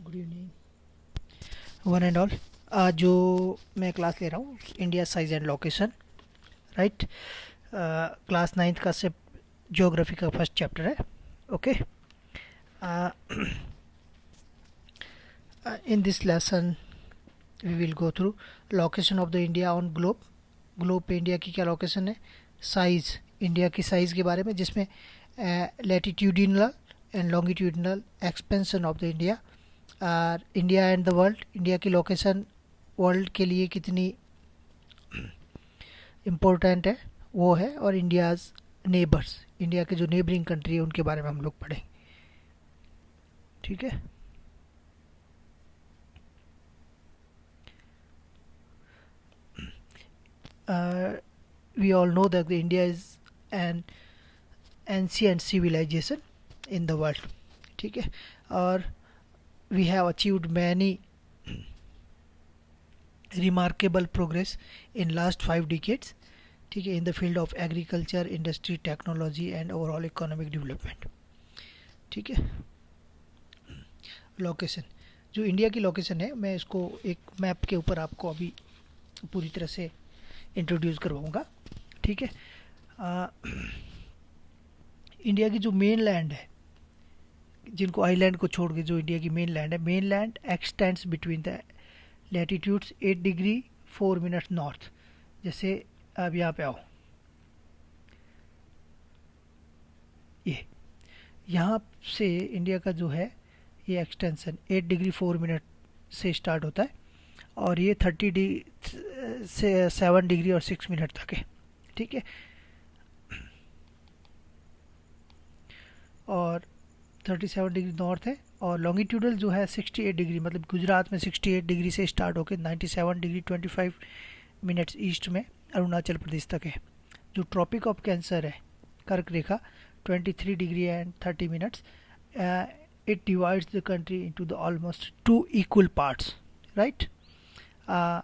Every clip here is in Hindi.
Good evening one and all. आज जो मैं क्लास ले रहा हूँ India size and location, right. Class ninth का सिर्फ ज्योग्राफी का फर्स्ट चैप्टर है। Okay, in this lesson we will go through location of the India on globe. Globe पे इंडिया की क्या लोकेशन है, साइज़, इंडिया की साइज़ के बारे में, जिसमें latitudinal and longitudinal expansion of the India, और India and the world, India की लोकेशन वर्ल्ड के लिए कितनी इम्पोर्टेंट है वो है, और इंडियाज़ नेबर्स, इंडिया के जो नेबरिंग कंट्री है उनके बारे में हम लोग पढ़ेंगे। ठीक है, we all know that the India is an ancient civilization in the world. ठीक है, और we have achieved many remarkable progress in last 5 decades. ठीक है, in the field of agriculture, industry, technology and overall economic development. ठीक है, लोकेशन, जो इंडिया की लोकेशन है, मैं इसको एक मैप के ऊपर आपको अभी पूरी तरह से इंट्रोड्यूस करवाऊंगा। ठीक है, इंडिया की जो मेन लैंड है, जिनको आइलैंड को छोड़ के जो इंडिया की मेन लैंड है, main land x tends between the latitudes 8 degree 4 minute north. जैसे आप यहाँ पे आओ, ये यहाँ से इंडिया का जो है ये एक्सटेंशन 8 डिग्री 4 मिनट से स्टार्ट होता है, और ये 30 से 7 डिग्री और 6 मिनट तक है। ठीक है, और 37 डिग्री नॉर्थ है, और लॉन्गिट्यूडल जो है 68 डिग्री, मतलब गुजरात में 68 डिग्री से स्टार्ट होकर 97 डिग्री 25 मिनट्स ईस्ट में अरुणाचल प्रदेश तक है। जो ट्रॉपिक ऑफ कैंसर है, कर्क रेखा, 23 degree and 30 minutes, it divides the country into the almost two equal parts, right. uh,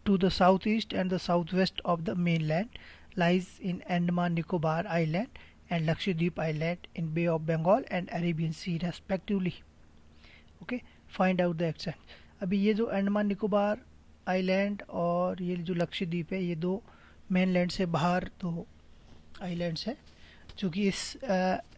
to the southeast and the southwest of the mainland lies in Andaman Nicobar Island and Lakshadweep Island in Bay of Bengal and Arabian Sea respectively. Okay, find out the extent. अभी ये जो अंडमान निकोबार आइलैंड और ये जो लक्षद्वीप है, ये दो मेनलैंड से बाहर दो आइलैंड्स हैं, जो कि इस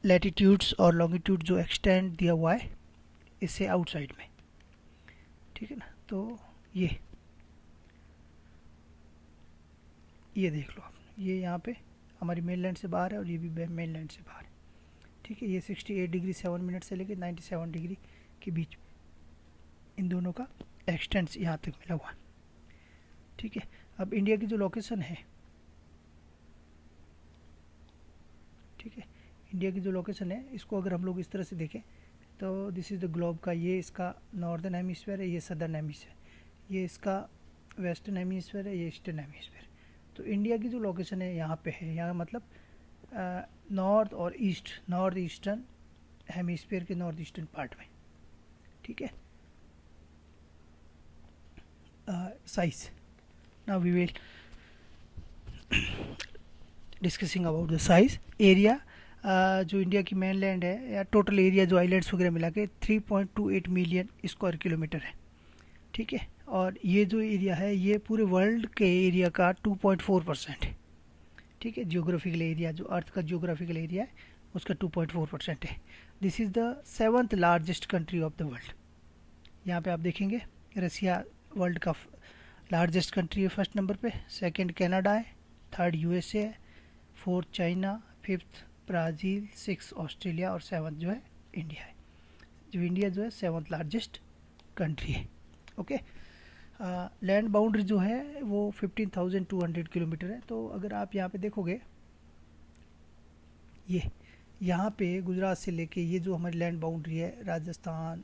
लैटिट्यूड्स और लॉन्गिट्यूड जो एक्सटेंड दिया हुआ है इससे आउटसाइड में। ठीक है ना, तो ये देख लो आप, ये यहाँ पे हमारी मेनलैंड से बाहर है और ये भी मेनलैंड से बाहर है। ठीक है, ये 68 डिग्री 7 मिनट से लेकर 97 डिग्री के बीच इन दोनों का एक्सटेंस यहाँ तक मिला हुआ है। ठीक है, अब इंडिया की जो लोकेशन है, ठीक है, इंडिया की जो लोकेशन है, इसको अगर हम लोग इस तरह से देखें तो दिस इज़ द ग्लोब का, ये इसका नॉर्दर्न हेमिस्फीयर है, ये सदर्न हेमिस्फीयर, ये इसका वेस्टर्न हेमिस्फीयर है, ये ईस्टर्न हेमिस्फीयर। तो इंडिया की जो लोकेशन है यहाँ पे है, यहाँ मतलब नॉर्थ और ईस्ट, नॉर्थ ईस्टर्न हेमिस्फीयर के नॉर्थ ईस्टर्न पार्ट में। ठीक है, size, now we will discussing about the size. Area, जो इंडिया की मेन लैंड है, या टोटल एरिया जो आइलैंड्स वगैरह मिला के 3.28 मिलियन स्क्वायर किलोमीटर है। ठीक है, और ये जो एरिया है ये पूरे वर्ल्ड के एरिया का 2.4% है। ठीक है, जियोग्राफिकल एरिया, जो अर्थ का जियोग्राफिकल एरिया है उसका 2.4% है। This is the 7th largest country of the world. यहाँ पे आप देखेंगे रसिया वर्ल्ड का लार्जेस्ट कंट्री है फर्स्ट नंबर पे, सेकंड कनाडा है, थर्ड यूएसए है, fourth China, fifth Brazil, 6 Australia और 7th जो है इंडिया है। जो इंडिया जो है 7th लार्जेस्ट कंट्री है। ओके, लैंड बाउंड्री जो है वो 15,200 किलोमीटर है। तो अगर आप यहाँ पे देखोगे, ये यहाँ पे गुजरात से लेके ये जो हमारी लैंड बाउंड्री है, Rajasthan,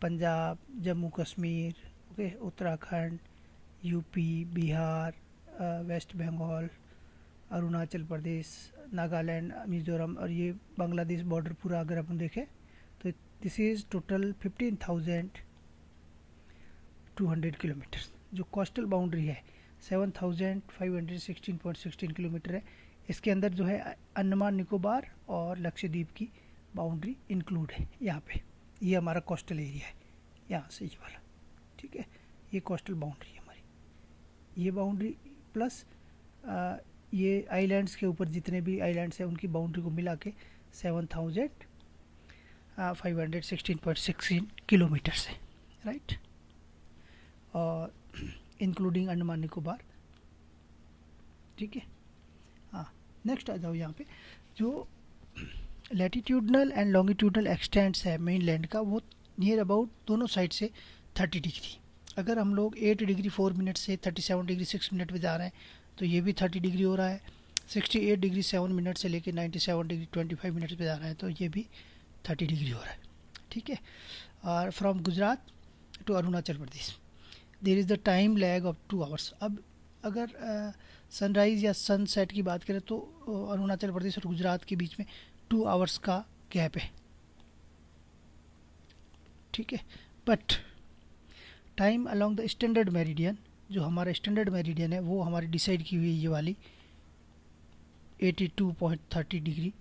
Punjab, Jammu Kashmir, okay, Uttarakhand, UP, Bihar, West Bengal, Arunachal Pradesh, Nagaland, Mizoram और ये बांग्लादेश बॉर्डर पूरा अगर अपन देखें तो दिस इज़ टोटल 15,200 किलोमीटर। जो कोस्टल बाउंड्री है 7,516.16 किलोमीटर है। इसके अंदर जो है अंडमान निकोबार और लक्षद्वीप की बाउंड्री इंक्लूड है यहाँ पे। ये हमारा कोस्टल एरिया है यहाँ से ये वाला, ठीक है। ये कोस्टल बाउंड्री है हमारी, ये बाउंड्री प्लस ये आइलैंड्स के ऊपर जितने भी आइलैंड्स हैं उनकी बाउंड्री को मिला के 7516.16 किलोमीटर से, राइट। और इंक्लूडिंग अंडमान निकोबार, ठीक है। हाँ, नेक्स्ट आ जाओ यहाँ पे। जो लैटिट्यूडनल एंड लॉन्गिट्यूडनल एक्सटेंट्स है मेन लैंड का, वो नियर अबाउट दोनों साइड से 30 डिग्री। अगर हम लोग 8 डिग्री 4 मिनट से 37 डिग्री 6 मिनट पे जा रहे हैं तो ये भी 30 डिग्री हो रहा है। 68 डिग्री 7 मिनट से लेकर 97 डिग्री 25 मिनट पे जा रहा है तो ये भी 30 डिग्री हो रहा है, ठीक है। और from Gujarat to Arunachal Pradesh there is the time lag of 2 hours. अब अगर सनराइज़ या सनसेट की बात करें तो अरुणाचल प्रदेश और गुजरात के बीच में 2 आवर्स का गैप है, ठीक है। But time along the standard meridian, जो हमारा स्टैंडर्ड मेरिडियन है वो हमारी डिसाइड की हुई ये वाली 82.30 डिग्री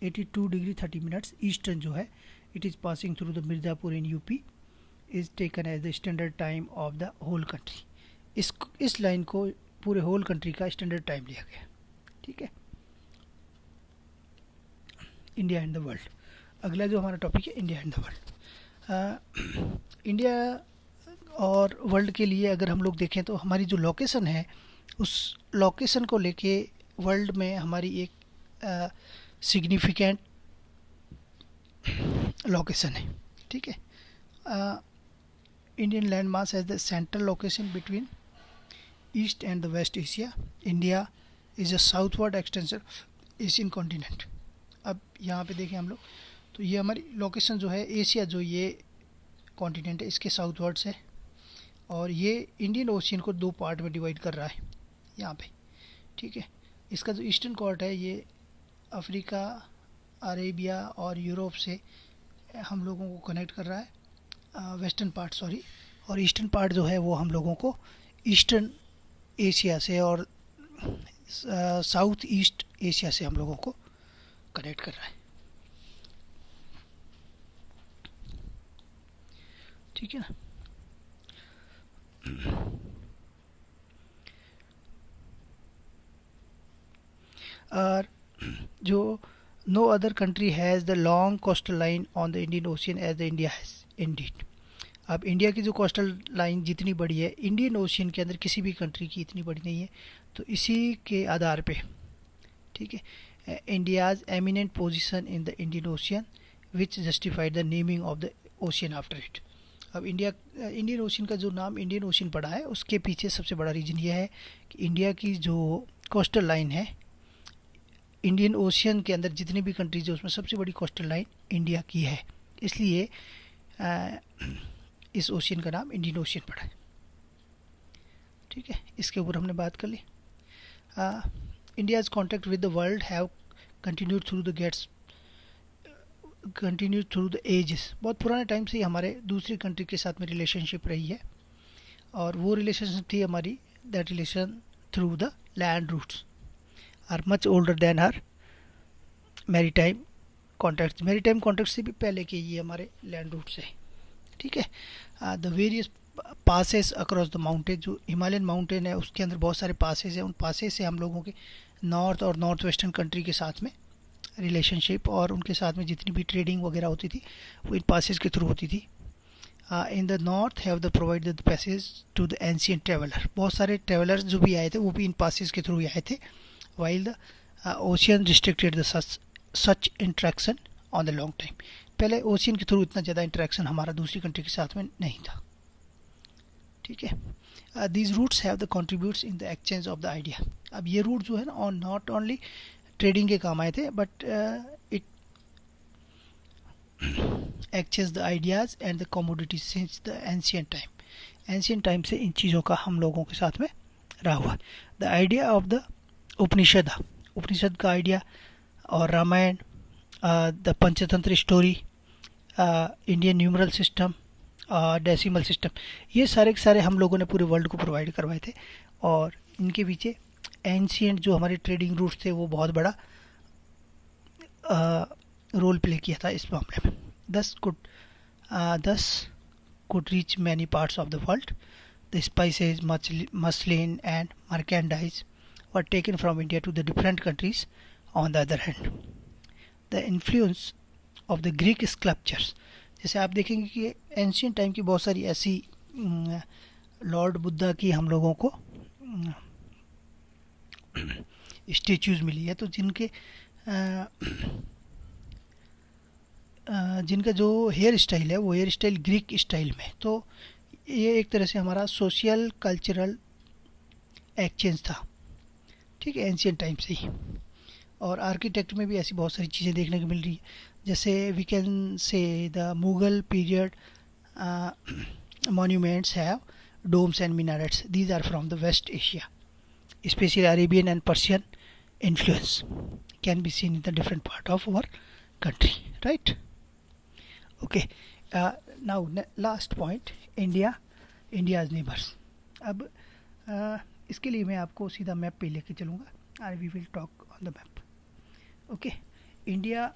82 डिग्री 30 मिनट्स ईस्टर्न जो है, it is passing through the Mirzapur in UP, is taken as the standard time of the whole country. इस लाइन को पूरे होल कंट्री का स्टैंडर्ड टाइम लिया गया, ठीक है। इंडिया एंड द वर्ल्ड, अगला जो हमारा टॉपिक है India and the world. India और वर्ल्ड के लिए अगर हम लोग देखें तो हमारी जो लोकेशन है उस लोकेशन को लेके वर्ल्ड में हमारी एक सिग्निफिकेंट लोकेशन है, ठीक है। Indian land mass as the central location between east and the west Asia. India is a southward extension Asian continent. अब यहाँ पे देखें हम लोग तो ये हमारी लोकेशन जो है एशिया, जो ये कॉन्टिनेंट है इसके साउथवर्ड से, और ये इंडियन ओशियन को 2 पार्ट में डिवाइड कर रहा है यहाँ पे, ठीक है। इसका जो ईस्टर्न कॉर्ट है ये अफ्रीका, अरेबिया और यूरोप से हम लोगों को कनेक्ट कर रहा है, वेस्टर्न पार्ट सॉरी, और ईस्टर्न पार्ट जो है वो हम लोगों को ईस्टर्न एशिया से और साउथ ईस्ट एशिया से हम लोगों को कनेक्ट कर रहा है, ठीक है ना। और जो no other country has the long coastal line on the Indian ocean as the India has indeed. अब इंडिया की जो कोस्टल लाइन जितनी बड़ी है इंडियन ओशियन के अंदर किसी भी कंट्री की इतनी बड़ी नहीं है, तो इसी के आधार पे, ठीक है, India's eminent position in the Indian ocean which justified the naming of the ocean after it. अब इंडियन ओशियन का जो नाम इंडियन ओशियन पड़ा है उसके पीछे सबसे बड़ा रीज़न ये है कि इंडिया की जो कोस्टल लाइन है, इंडियन ओशियन के अंदर जितनी भी कंट्रीज है उसमें सबसे बड़ी कोस्टल लाइन इंडिया की है, इसलिए इस ओशियन का नाम इंडियन ओशियन पड़ा है, ठीक है। इसके ऊपर हमने बात कर ली। India's contact with the world have continued through the ages. बहुत पुराने टाइम से ही हमारे दूसरी कंट्री के साथ में रिलेशनशिप रही है, और वो रिलेशनशिप थी हमारी, that relation through the land routes are much older than her maritime contacts. Maritime contact से भी पहले के ये हमारे लैंड रूट्स है, ठीक है। The various passes across the mountain, जो हिमालयन माउंटेन है उसके अंदर बहुत सारे पासेस हैं, उन पासेस से हम लोगों के नॉर्थ और नॉर्थ वेस्टर्न कंट्री के साथ में रिलेशनशिप और उनके साथ में जितनी भी ट्रेडिंग वगैरह होती थी वो इन पासेस के थ्रू होती थी। In the north have the provided the passage to the ancient traveller. बहुत सारे ट्रेवलर्स जो भी आए थे वो भी इन पासेस के थ्रू ही आए थे, while the ocean restricted the such interaction on the long time. पहले ओशियन के थ्रू इतना ज़्यादा इंट्रैक्शन हमारा दूसरी कंट्री के साथ में नहीं था, ठीक है। These routes have the contributes in the exchange of the idea. अब ये रूट जो है ना और नॉट ओनली ट्रेडिंग के काम आए थे, but it exchange the ideas and the commodities since the ancient time. Ancient time से इन चीज़ों का हम लोगों के साथ में रहा हुआ। The idea of the Upanishad का आइडिया और Ramayana, the Panchatantra story, Indian numeral system, decimal system, ये सारे के सारे हम लोगों ने पूरे वर्ल्ड को प्रोवाइड करवाए थे, और इनके पीछे एंशिएंट जो हमारे ट्रेडिंग रूट्स थे वो बहुत बड़ा रोल प्ले किया था इस मामले में. Thus could reach many parts of the world. The spices, muslin, and merchandise were taken from India to the different countries. On the other hand, the influence of the Greek sculptures, जैसे आप देखेंगे कि एंशियंट टाइम की बहुत सारी ऐसी लॉर्ड बुद्धा की हम लोगों को स्टेच्यूज मिली है, तो जिनका जो हेयर स्टाइल है वो हेयर स्टाइल ग्रीक स्टाइल में. तो ये एक तरह से हमारा सोशल कल्चरल एक्सचेंज था, ठीक है, एंशियंट टाइम से ही. और आर्किटेक्ट में भी ऐसी बहुत सारी चीज़ें देखने को मिल रही है, जैसे we can say the Mughal period monuments have domes and minarets. These are from the West Asia, especially Arabian and Persian influence can be seen in the different part of our country, right? Okay. Now last point, India's neighbors. अब इसके लिए मैं आपको सीधा मैप पे लेके चलूँगा, और we will talk on the map. Okay. India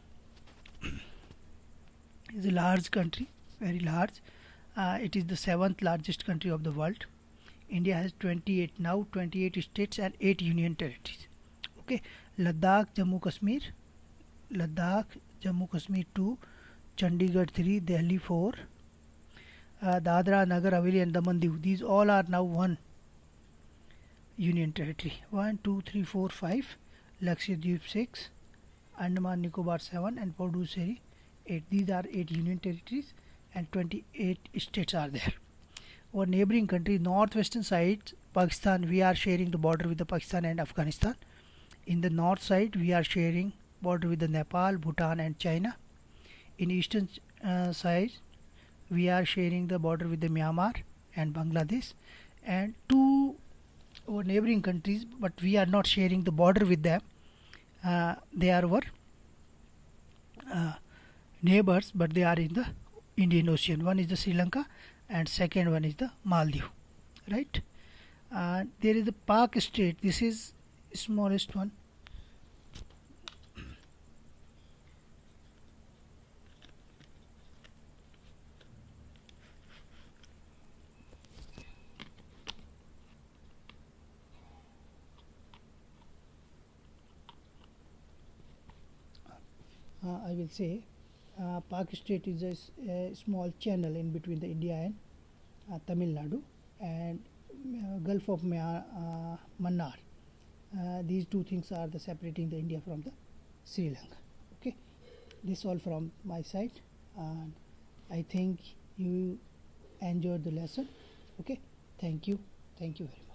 is a large country, very large. It is the 7th largest country of the world. India has 28 states and 8 union territories. Okay. Ladakh, Jammu Kashmir 2, Chandigarh 3, Delhi 4, Dadra, Nagar Haveli and Daman Diu. These all are now one union territory. 1, 2, 3, 4, 5. Lakshadweep 6, Andaman Nicobar 7, and Puducherry 8. These are 8 union territories and 28 states are there. Our neighboring country, northwestern side, Pakistan, we are sharing the border with the Pakistan and Afghanistan. In the north side, we are sharing border with the Nepal, Bhutan and China. In eastern side, we are sharing the border with the Myanmar and Bangladesh. And two our neighboring countries, but we are not sharing the border with them. They are our neighbors, but they are in the Indian Ocean. One is the Sri Lanka and second one is the Maldives, right? There is the Pak state. This is smallest one. I will say Pak state is a small channel in between the India and Tamil Nadu, and Gulf of Mannar. These two things are the separating the India from the Sri Lanka. Okay, this all from my side, and I think you enjoyed the lesson. Okay, thank you very much.